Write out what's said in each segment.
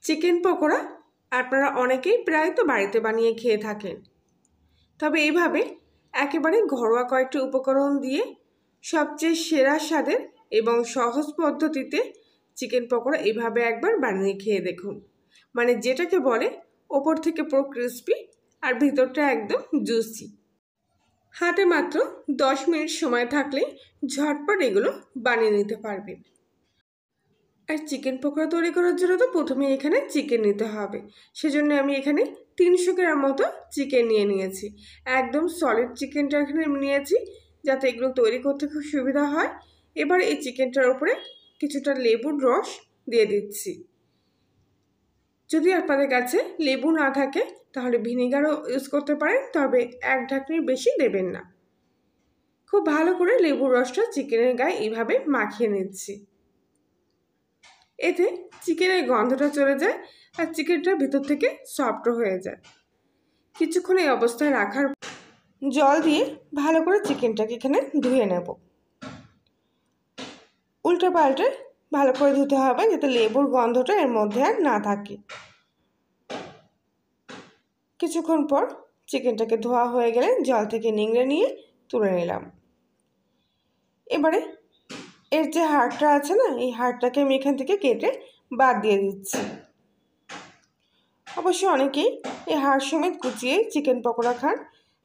Chicken pakora আপনারা অনেকেই প্রায় তো বাড়িতে বানিয়ে খেয়ে থাকেন। তবে এইভাবে একেবারে ঘরোয়া কয়েকটি উপকরণ দিয়ে সবচেয়ে সেরা স্বাদের এবং সহজ পদ্ধতিতে চিকেন পকোড়া এইভাবে একবার বানিয়ে খেয়ে দেখুন। মানে যেটাকে বলে ওপর থেকে পুরো ক্রিস্পি আর ভিতরটা একদম জুসি। হাতে মাত্র 10 মিনিট সময় থাকলে ঝটপট এগুলো বানিয়ে নিতে পারবেন। আর চিকেন পকোড়া তৈরি করার জন্য তো প্রথমে এখানে চিকেন নিতে হবে। সেজন্য আমি এখানে 300 গ্রাম মতো চিকেন নিয়ে নিয়েছি। একদম সলিড চিকেনটা এখানে নিয়েছি যাতে এগুলো তৈরি করতে খুব সুবিধা হয়। এবার এই চিকেনটার উপরে কিছুটা লেবুর রস দিয়ে দিচ্ছি। যদি আপনাদের কাছে লেবু না থাকে তাহলে ভিনেগারও ইউজ করতে পারেন, তবে 1 ঢাকনির বেশি দেবেন না। খুব ভালো করে লেবুর রসটা চিকেনের গায়ে এইভাবে মাখিয়ে নিচ্ছি। এতে চিকেনের গন্ধটা চলে যায় আর চিকেনটা ভিতর থেকে সফট হয়ে যায়। কিছুক্ষণ এই অবস্থায় রাখার জল দিয়ে ভালো করে চিকেনটাকে এখানে ধুয়ে নেব। উল্টো পাল্টে ভালো করে ধুতে হবে যাতে লেবুর গন্ধটা এর মধ্যে আর না থাকে। কিছুক্ষণ পর চিকেনটাকে ধোয়া হয়ে গেলে জল থেকে নিংড়ে নিয়ে তুলে নিলাম। এবারে এর যে হাড়টা আছে না, এই হাড়টাকে আমি এখান থেকে কেটে বাদ দিয়ে দিচ্ছি। অবশ্য অনেকেই এই হাড় সমেত কুচিয়ে চিকেন পকোড়া খান,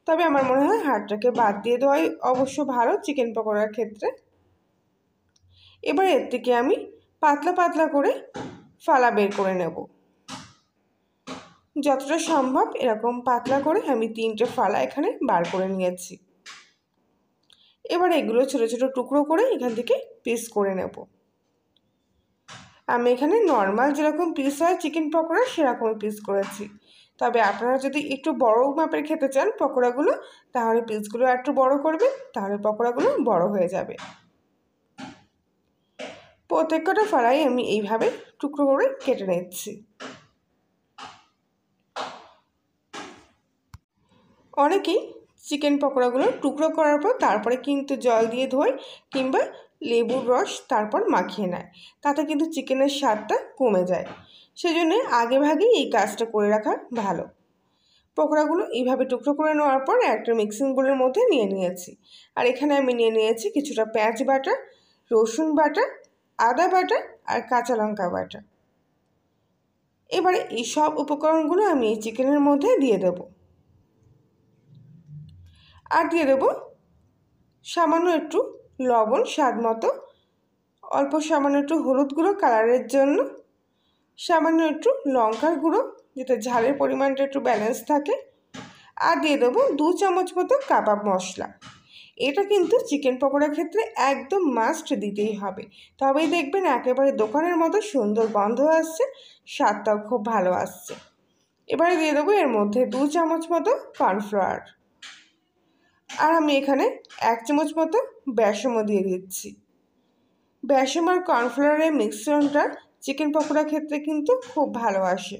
তবে আমার মনে হয় হাড়টাকে বাদ দিয়ে দেওয়াই অবশ্য ভালো চিকেন পকোড়ার ক্ষেত্রে। এবার এর থেকে আমি পাতলা পাতলা করে ফালা বের করে নেব। যতটা সম্ভব এরকম পাতলা করে আমি 3টে ফালা এখানে বার করে নিয়েছি। এবার এগুলো ছোট ছোট টুকরো করে এখান থেকে পিস করে নেব। আমি এখানে নর্মাল যেরকম পিস হয় চিকেন পকোড়া সেরকমই পিস করেছি। তবে আপনারা যদি একটু বড় মাপের খেতে চান পকোড়াগুলো, তাহলে পিসগুলো একটু বড় করবেন, তাহলে পকোড়াগুলো বড় হয়ে যাবে। প্রত্যেকটা ফালাই আমি এইভাবে টুকরো করে কেটে নিচ্ছি। অনেকেই চিকেন পকোড়াগুলো টুকরো করার পর তারপরে কিন্তু জল দিয়ে ধোয় কিংবা লেবুর রস তারপর মাখিয়ে নেয়, তাতে কিন্তু চিকেনের স্বাদটা কমে যায়। সেজন্য আগেভাগেই এই কাজটা করে রাখা ভালো। পকোড়াগুলো এইভাবে টুকরো করে নেওয়ার পর একটা মিক্সিং বোলের মধ্যে নিয়ে নিয়েছি। আর এখানে আমি নিয়ে নিয়েছি কিছুটা পেঁয়াজ বাটা, রসুন বাটা, আদা বাটা আর কাঁচা লঙ্কা বাটা। এবারে এই সব উপকরণগুলো আমি এই চিকেনের মধ্যে দিয়ে দেব। আর দিয়ে দেবো সামান্য একটু লবণ স্বাদ মতো, অল্প সামান্য একটু হলুদ গুঁড়ো কালারের জন্য, সামান্য একটু লঙ্কার গুঁড়ো যাতে ঝালের পরিমাণটা একটু ব্যালেন্স থাকে, আর দিয়ে দেবো 2 চামচ মতো কাবাব মশলা। এটা কিন্তু চিকেন পকোড়ার ক্ষেত্রে একদম মাস্ট দিতেই হবে, তবেই দেখবেন একেবারে দোকানের মতো সুন্দর গন্ধ আসছে, স্বাদটাও খুব ভালো আসছে। এবারে দিয়ে দেবো এর মধ্যে 2 চামচ মতো কর্নফ্লাওয়ার, আর আমি এখানে 1 চামচ মতো বেসনও দিয়ে দিচ্ছি। বেসন আর কর্নফ্লাওয়ারের মিশ্রণটা চিকেন পকোড়ার ক্ষেত্রে কিন্তু খুব ভালো আসে।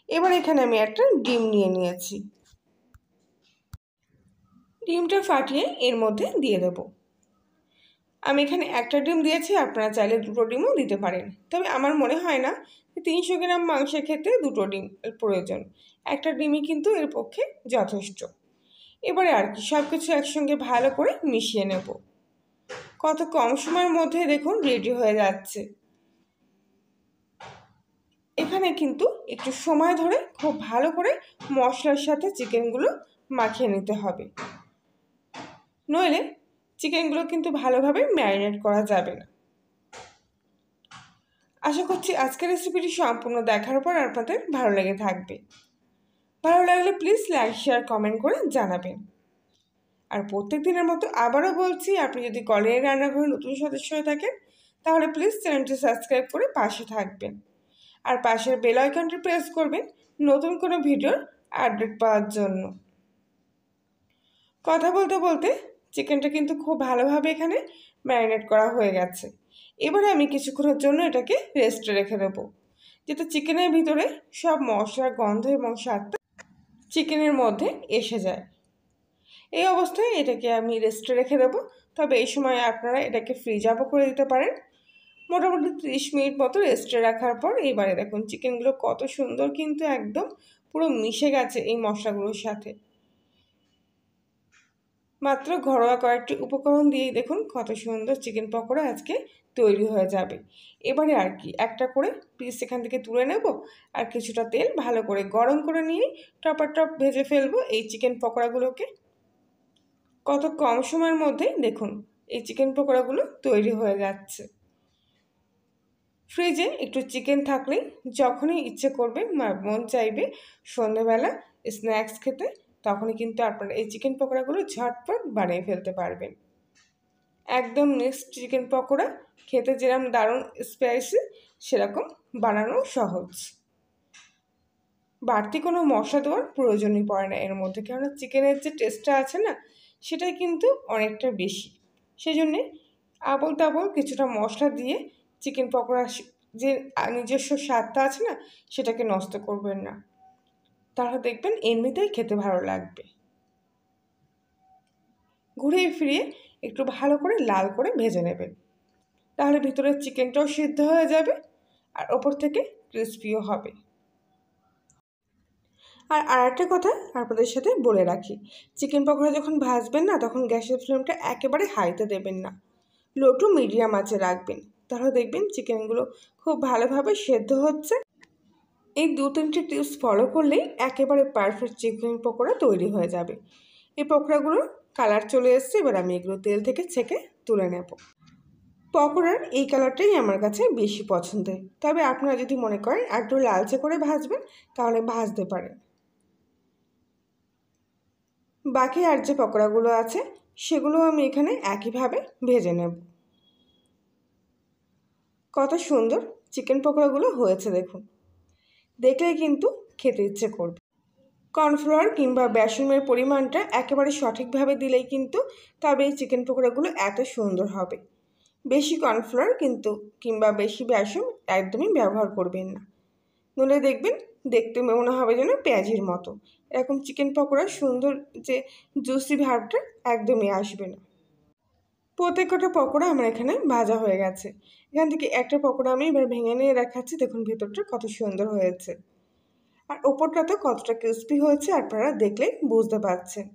এবার এখানে আমি একটা ডিম নিয়ে নিয়েছি। ডিমটা ফাটিয়ে এর মধ্যে দিয়ে দেব। আমি এখানে একটা ডিম দিয়েছি, আপনারা চাইলে 2টো ডিমও দিতে পারেন, তবে আমার মনে হয় না 300 গ্রাম মাংসের ক্ষেত্রে 2টো ডিম প্রয়োজন। একটা ডিমই কিন্তু এর পক্ষে যথেষ্ট। এবারে আর কি সব কিছু একসঙ্গে ভালো করে মিশিয়ে নেব। কত কম সময়ের মধ্যে দেখুন রেডি হয়ে যাচ্ছে। এখানে কিন্তু একটু সময় ধরে খুব ভালো করে মশলার সাথে চিকেনগুলো মাখিয়ে নিতে হবে, নইলে চিকেনগুলো কিন্তু ভালোভাবে ম্যারিনেট করা যাবে না। আশা করছি আজকের রেসিপিটি সম্পূর্ণ দেখার পর আপনাদের ভালো লেগে থাকবে। ভালো লাগলে প্লিজ লাইক শেয়ার কমেন্ট করে জানাবেন। আর প্রত্যেক দিনের মতো আবারও বলছি, আপনি যদি কলিয়ারি রান্নাঘরে নতুন সদস্য হয়ে থাকেন তাহলে প্লিজ চ্যানেলটি সাবস্ক্রাইব করে পাশে থাকবেন, আর পাশের বেল আইকনটি প্রেস করবেন নতুন কোনো ভিডিওর আপডেট পাওয়ার জন্য। কথা বলতে বলতে চিকেনটা কিন্তু খুব ভালোভাবে এখানে ম্যারিনেট করা হয়ে গেছে। এবারে আমি কিছুক্ষণের জন্য এটাকে রেস্টে রেখে দেবো, যাতে চিকেনের ভিতরে সব মশলার গন্ধ এবং স্বাদটা চিকেনের মধ্যে এসে যায়। এই অবস্থায় এটাকে আমি রেস্টে রেখে দেবো, তবে এই সময় আপনারা এটাকে ফ্রিজ আপও করে দিতে পারেন। মোটামুটি 30 মিনিট মতো রেস্টে রাখার পর এবারে দেখুন চিকেনগুলো কত সুন্দর কিন্তু একদম পুরো মিশে গেছে এই মশলাগুলোর সাথে। মাত্র ঘরোয়া কয়েকটি উপকরণ দিয়েই দেখুন কত সুন্দর চিকেন পকোড়া আজকে তৈরি হয়ে যাবে। এবারে আর কি একটা করে পিস এখান থেকে তুলে নেব, আর কিছুটা তেল ভালো করে গরম করে নিয়ে টপ ভেজে ফেলবো এই চিকেন পকোড়াগুলোকে। কত কম সময়ের মধ্যেই দেখুন এই চিকেন পকোড়াগুলো তৈরি হয়ে যাচ্ছে। ফ্রিজে একটু চিকেন থাকলেই যখনই ইচ্ছে করবে মন চাইবে সন্ধ্যেবেলা স্ন্যাক্স খেতে, তখনই কিন্তু আপনারা এই চিকেন পকোড়াগুলো ঝটপট বানিয়ে ফেলতে পারবেন। একদম মিক্সড চিকেন পকোড়া খেতে যেরকম দারুণ স্পাইসি, সেরকম বানানো সহজ। বাড়তি কোনো মশলা দেওয়ার প্রয়োজনই পড়ে না এর মধ্যে, কেননা চিকেনের যে টেস্টটা আছে না সেটাই কিন্তু অনেকটা বেশি। সেই জন্যে আবল তাবল কিছুটা মশলা দিয়ে চিকেন পকোড়া যে নিজস্ব স্বাদটা আছে না সেটাকে নষ্ট করবেন না, তাহলে দেখবেন এমনিতেই খেতে ভালো লাগবে। ঘুরিয়ে ফিরিয়ে একটু ভালো করে লাল করে ভেজে নেবেন, তাহলে ভিতরের চিকেনটাও সিদ্ধ হয়ে যাবে আর ওপর থেকে ক্রিস্পিও হবে। আর আরেকটা কথা আপনাদের সাথে বলে রাখি, চিকেন পকোড়া যখন ভাজবেন না তখন গ্যাসের ফ্লেমটা একেবারে হাইতে দেবেন না, লো টু মিডিয়াম আঁচে রাখবেন, তাহলে দেখবেন চিকেনগুলো খুব ভালোভাবে সেদ্ধ হচ্ছে। এই 2-3টে টিপস ফলো করলেই একেবারে পারফেক্ট চিকেন পকোড়া তৈরি হয়ে যাবে। এই পকোড়াগুলোর কালার চলে এসছে, এবার আমি এগুলো তেল থেকে ছেঁকে তুলে নেব। পকোড়ার এই কালারটাই আমার কাছে বেশি পছন্দের, তবে আপনারা যদি মনে করেন আর একটু লালচে করে ভাজবেন তাহলে ভাজতে পারেন। বাকি আর যে পকোড়াগুলো আছে সেগুলো আমি এখানে একইভাবে ভেজে নেব। কত সুন্দর চিকেন পকোড়াগুলো হয়েছে দেখুন, দেখলেই কিন্তু খেতে ইচ্ছে করবে। কর্নফ্লাওয়ার কিংবা বেসনের পরিমাণটা একেবারে সঠিকভাবে দিলেই কিন্তু তবে এই চিকেন পকোড়াগুলো এত সুন্দর হবে। বেশি কর্নফ্লাওয়ার কিন্তু কিংবা বেশি বেসন একদমই ব্যবহার করবেন না, নইলে দেখবেন দেখতে মনে হবে যেন পেঁয়াজির মতো। এরকম চিকেন পকোড়ার সুন্দর যে জুসি ভাবটা একদমই আসবে না। প্রত্যেকটা পকোড়া আমার এখানে ভাজা হয়ে গেছে। এখান থেকে একটা পকোড়া আমি এবার ভেঙে নিয়ে দেখাচ্ছি, দেখুন ভেতরটা কত সুন্দর হয়েছে আর ওপরটা তো কতটা ক্রিস্পি হয়েছে আপনারা দেখলেই বুঝতে পারছেন।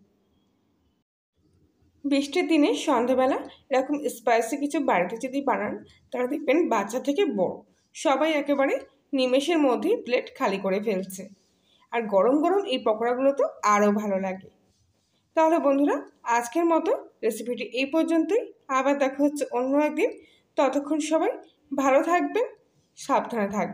বৃষ্টির দিনে সন্ধ্যাবেলা এরকম স্পাইসি কিছু বাড়িতে যদি বানান তাহলে দেখবেন বাচ্চা থেকে বড় সবাই একেবারে নিমেষের মধ্যেই প্লেট খালি করে ফেলছে। আর গরম গরম এই পকোড়াগুলো তো আরও ভালো লাগে। তাহলে বন্ধুরা আজকের মতো রেসিপিটি এই পর্যন্তই, আবার দেখা হচ্ছে অন্য একদিন। ততক্ষণ সবাই ভালো থাকবেন, সাবধানে থাকবেন।